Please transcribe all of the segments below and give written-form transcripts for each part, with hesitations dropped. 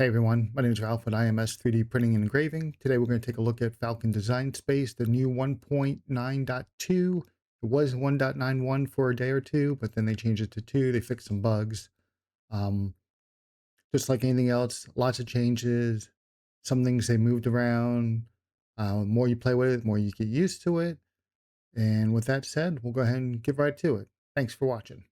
Hey everyone, my name is Ralph with IMS 3D Printing and Engraving. Today we're going to take a look at Falcon Design Space, the new 1.9.2. It was 1.91 for a day or two, but then they changed it to 2. They fixed some bugs. Um, just like anything else, lots of changes. Some things they moved around. More you play with it, more you get used to it. And with that said, we'll go ahead and get right to it. Thanks for watching.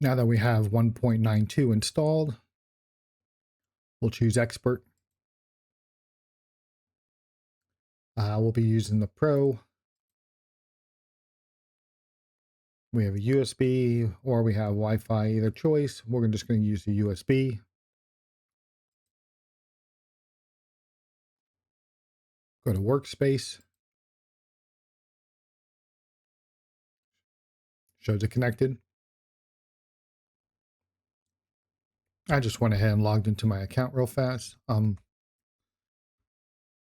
Now that we have 1.92 installed, we'll choose Expert. We'll be using the Pro. We have a USB or we have Wi-Fi, either choice. We're just going to use the USB. Go to Workspace. Shows it connected. I just went ahead and logged into my account real fast.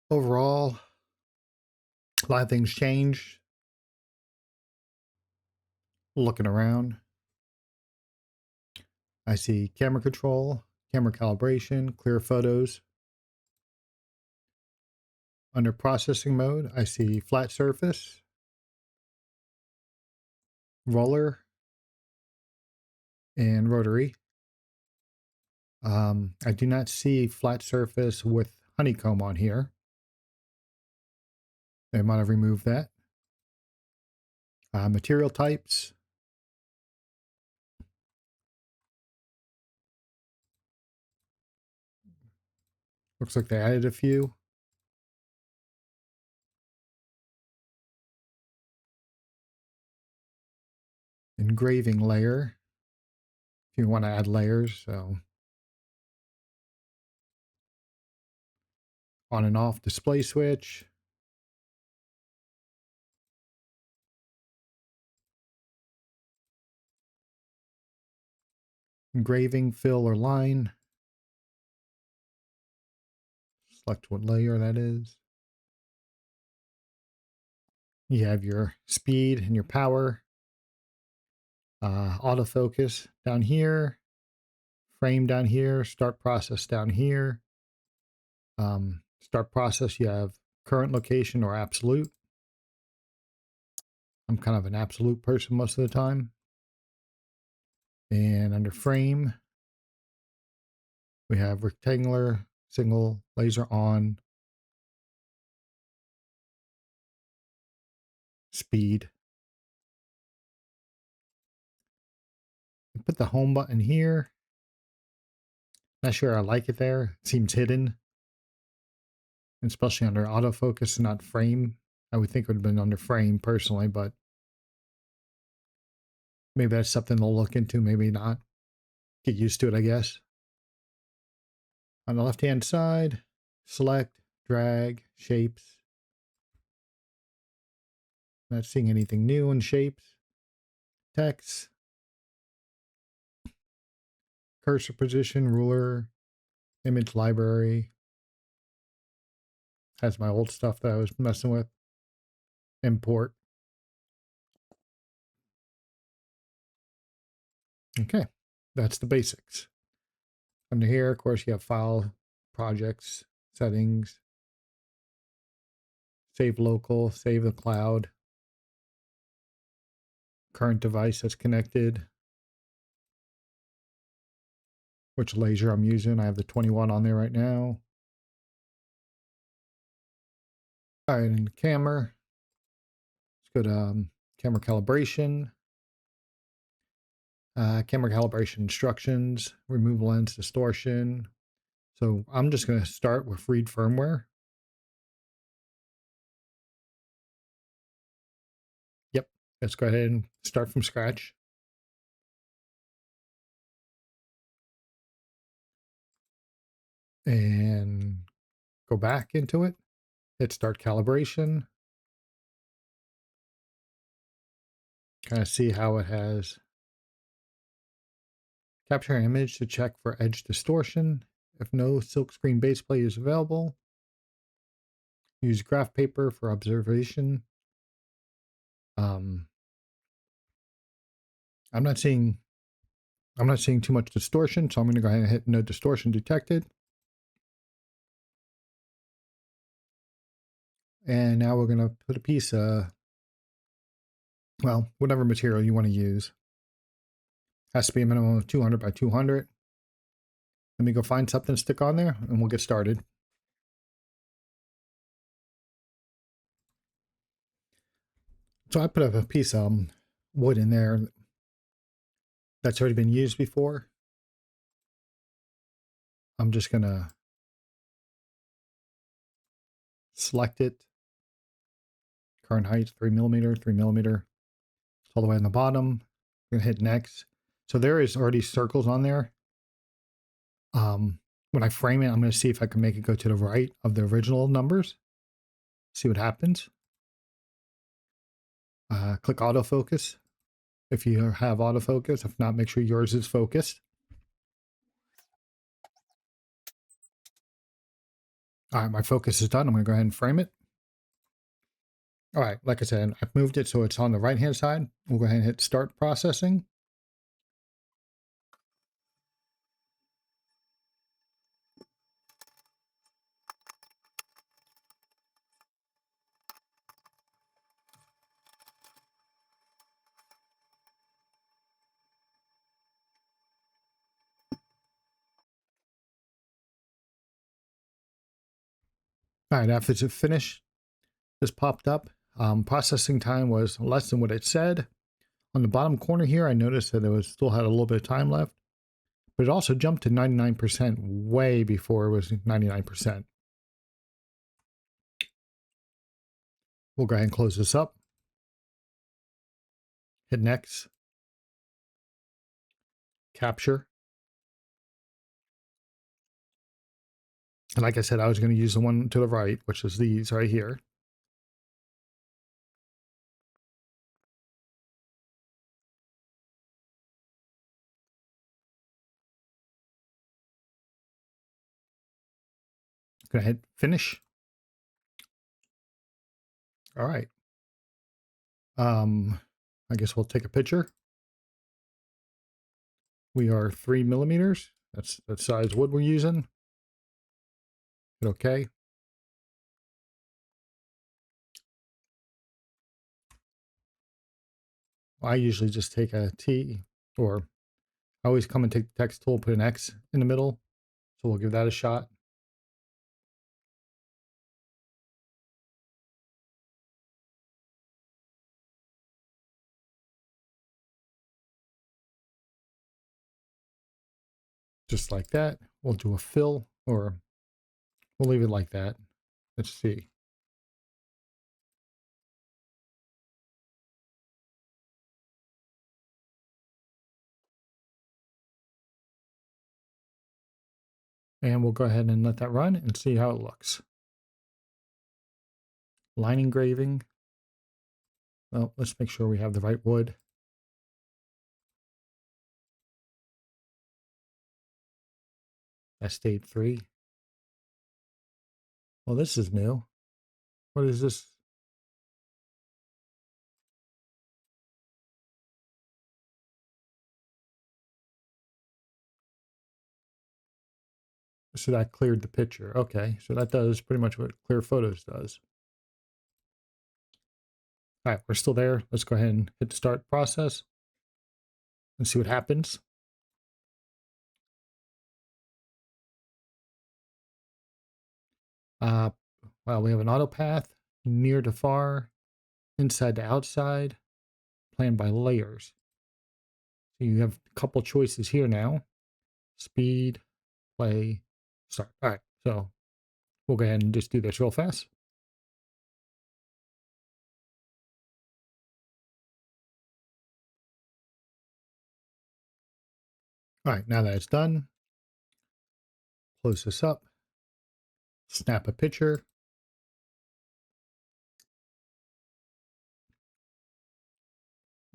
Overall, a lot of things changed. Looking around, I see camera control, camera calibration, clear photos. Under processing mode, I see flat surface, roller, and rotary. I do not see flat surface with honeycomb on here. They might have removed that. Material types. Looks like they added a few. Engraving layer. If you want to add layers, so on and off display switch. Engraving, fill, or line. Select what layer that is. You have your speed and your power. Autofocus down here. Frame down here. Start process down here. Start process, you have current location or absolute. I'm kind of an absolute person most of the time. And under frame, we have rectangular, single, laser on, speed. Put the home button here. Not sure I like it there. It seems hidden. Especially under autofocus and not frame. I would think it would have been under frame personally, but maybe that's something they'll look into, maybe not. Get used to it, I guess. On the left-hand side, select, drag, shapes. Not seeing anything new in shapes. Text. Cursor position, ruler, image library. Has my old stuff that I was messing with. Import. Okay, that's the basics. Under here, of course, you have file, projects, settings, save local, save the cloud, current device that's connected, which laser I'm using. I have the 21 on there right now. All right, and camera. Let's go to camera calibration. Camera calibration instructions, remove lens distortion. So I'm just going to start with read firmware. Yep, let's go ahead and start from scratch. And go back into it. Hit start calibration. Kind of see how it has capture an image to check for edge distortion. If no silkscreen base plate is available, use graph paper for observation. I'm not seeing I'm not seeing too much distortion, so I'm going to go ahead and hit no distortion detected. And now we're going to put a piece of, well, whatever material you want to use. Has to be a minimum of 200 by 200. Let me go find something to stick on there and we'll get started. So I put up a piece of wood in there that's already been used before. I'm just going to select it. Current height, 3 millimeter, 3 millimeter. It's all the way on the bottom. I'm going to hit next. So there is already circles on there. When I frame it, I'm going to see if I can make it go to the right of the original numbers. See what happens. Click autofocus if you have autofocus. If not, make sure yours is focused. All right, my focus is done. I'm going to go ahead and frame it. All right, like I said, I've moved it so it's on the right-hand side. We'll go ahead and hit start processing. All right, after it's finished, this popped up. Processing time was less than what it said. On the bottom corner here, I noticed that it still had a little bit of time left, but it also jumped to 99% way before it was 99%. We'll go ahead and close this up. Hit next. Capture. And like I said, I was going to use the one to the right, which is these right here. Go ahead, finish. All right. I guess we'll take a picture. We are 3 millimeters. That's the size wood we're using. Hit OK. I usually just take a T, or I always come and take the text tool, put an X in the middle. So we'll give that a shot. Just like that. We'll do a fill, or we'll leave it like that. Let's see. And we'll go ahead and let that run and see how it looks. Line engraving. Well, let's make sure we have the right wood. Estate 3. Well, this is new. What is this? So that cleared the picture. Okay, so that does pretty much what Clear Photos does. All right, we're still there. Let's go ahead and hit start process and see what happens. Well, we have an auto path, near to far, inside to outside, planned by layers. So you have a couple choices here now. Speed, play, start. All right, so we'll go ahead and just do this real fast. All right, now that it's done, close this up, snap a picture.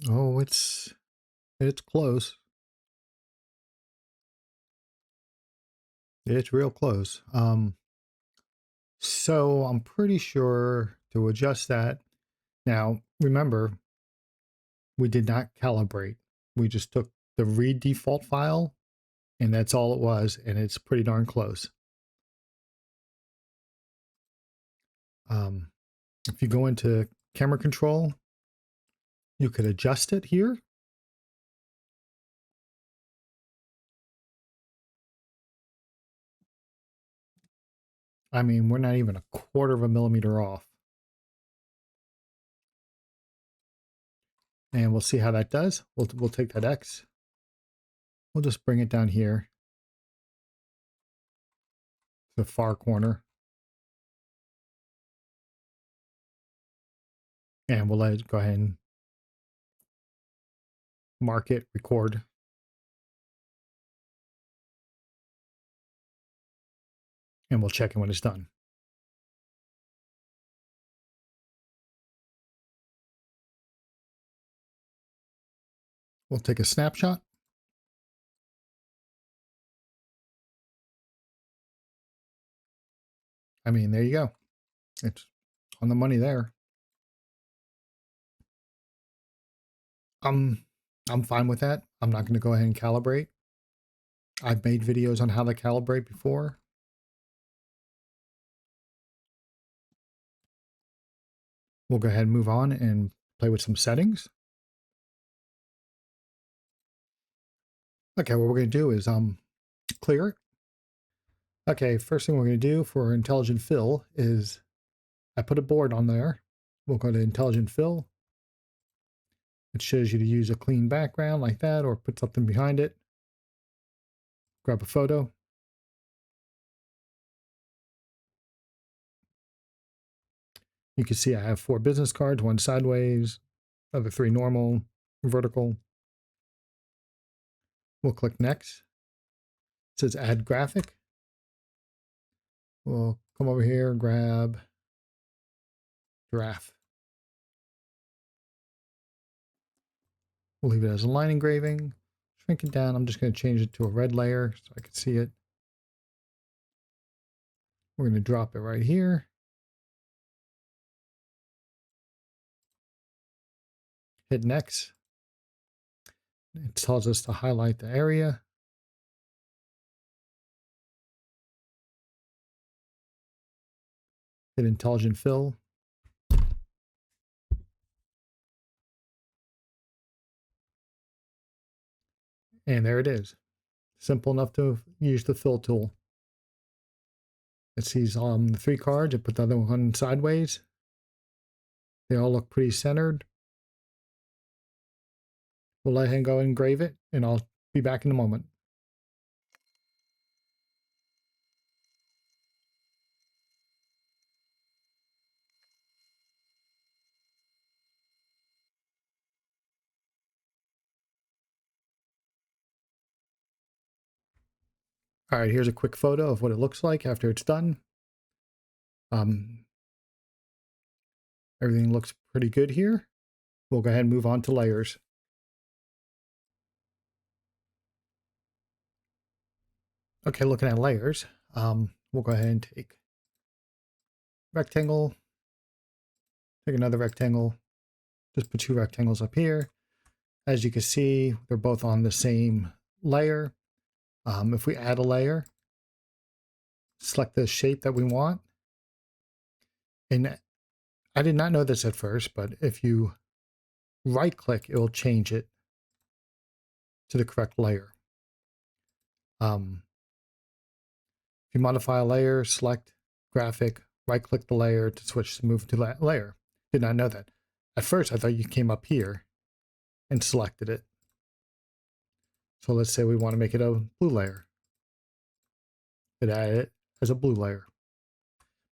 Oh, it's close. It's real close. So I'm pretty sure to adjust that. Now, remember, we did not calibrate. We just took the read default file, and that's all it was, and it's pretty darn close. If you go into camera control, you could adjust it here. I mean, we're not even a quarter of a millimeter off. And we'll see how that does. We'll take that X. We'll just bring it down here, the far corner. And we'll let it go ahead and mark it, record. And we'll check it when it's done. We'll take a snapshot. I mean, there you go. It's on the money there. I'm fine with that. I'm not going to go ahead and calibrate. I've made videos on how to calibrate before. We'll go ahead and move on and play with some settings. Okay, what we're going to do is clear it. Okay, first thing we're going to do for intelligent fill is I put a board on there. We'll go to intelligent fill. It shows you to use a clean background like that, or put something behind it. Grab a photo. You can see I have 4 business cards, 1 sideways, other 3 normal, vertical. We'll click next. It says add graphic. We'll come over here, grab giraffe. We'll leave it as a line engraving. Shrink it down. I'm just going to change it to a red layer so I can see it. We're going to drop it right here. Hit next. It tells us to highlight the area. Hit intelligent fill. And there it is. Simple enough to use the fill tool. It sees the 3 cards. I put the other one sideways. They all look pretty centered. We'll let him go and engrave it, and I'll be back in a moment. All right, here's a quick photo of what it looks like after it's done. Everything looks pretty good here. We'll go ahead and move on to layers. Okay, looking at layers, we'll go ahead and take rectangle, take another rectangle, just put 2 rectangles up here. As you can see, they're both on the same layer. If we add a layer, select the shape that we want. And I did not know this at first, but if you right click, it will change it to the correct layer. If you modify a layer, select graphic, right click the layer to switch to move to that layer. Did not know that. At first, I thought you came up here and selected it. So let's say we want to make it a blue layer. It add it as a blue layer.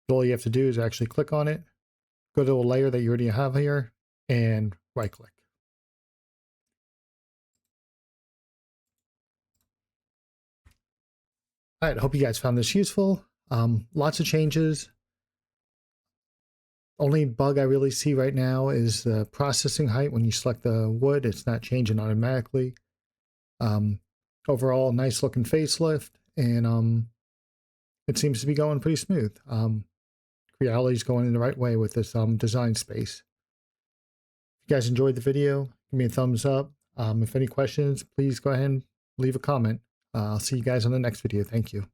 But all you have to do is actually click on it, go to a layer that you already have here, and right click. All right, I hope you guys found this useful. Lots of changes. Only bug I really see right now is the processing height. When you select the wood, it's not changing automatically. Overall, nice looking facelift, and it seems to be going pretty smooth. Creality is going in the right way with this design space. If you guys enjoyed the video, give me a thumbs up. If any questions, please go ahead and leave a comment. I'll see you guys on the next video. Thank you.